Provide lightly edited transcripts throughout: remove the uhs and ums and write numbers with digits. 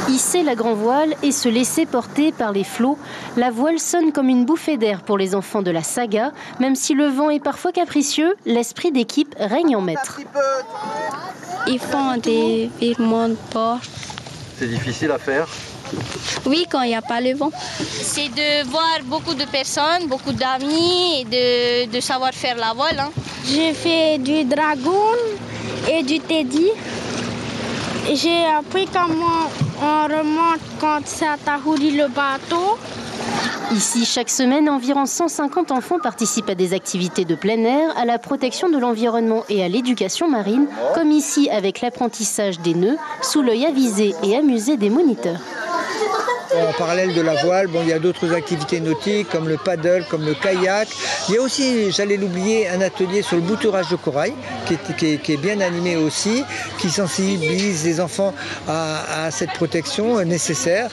Hisser la grand voile et se laisser porter par les flots, la voile sonne comme une bouffée d'air pour les enfants de la saga. Même si le vent est parfois capricieux, l'esprit d'équipe règne en maître. Ils font des virements de bord. C'est difficile à faire? Oui, quand il n'y a pas le vent. C'est de voir beaucoup de personnes, beaucoup d'amis et de savoir faire la voile. J'ai fait du dragon et du teddy. J'ai appris comment on remonte quand ça t'ahourit le bateau. Ici, chaque semaine, environ 150 enfants participent à des activités de plein air, à la protection de l'environnement et à l'éducation marine, comme ici avec l'apprentissage des nœuds, sous l'œil avisé et amusé des moniteurs. En parallèle de la voile, il y a d'autres activités nautiques comme le paddle, comme le kayak. Il y a aussi, j'allais l'oublier, un atelier sur le bouturage de corail qui est bien animé aussi, qui sensibilise les enfants à cette protection nécessaire.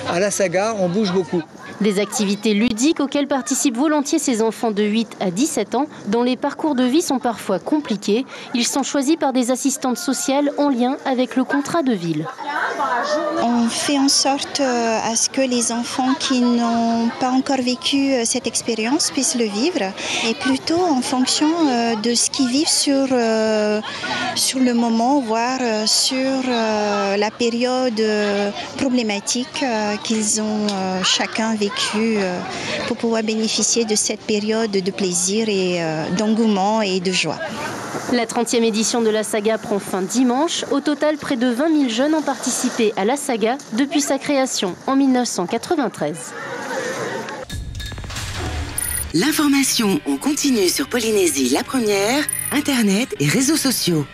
À la saga, on bouge beaucoup. Des activités ludiques auxquelles participent volontiers ces enfants de 8 à 17 ans, dont les parcours de vie sont parfois compliqués. Ils sont choisis par des assistantes sociales en lien avec le contrat de ville. On fait en sorte à ce que les enfants qui n'ont pas encore vécu cette expérience puissent le vivre, et plutôt en fonction de ce qu'ils vivent sur le moment, voire sur la période problématique qu'ils ont chacun vécu pour pouvoir bénéficier de cette période de plaisir et d'engouement et de joie. La 30e édition de la saga prend fin dimanche. Au total, près de 20 000 jeunes ont participé à la saga depuis sa création en 1993. L'information en continu sur Polynésie la première, Internet et réseaux sociaux.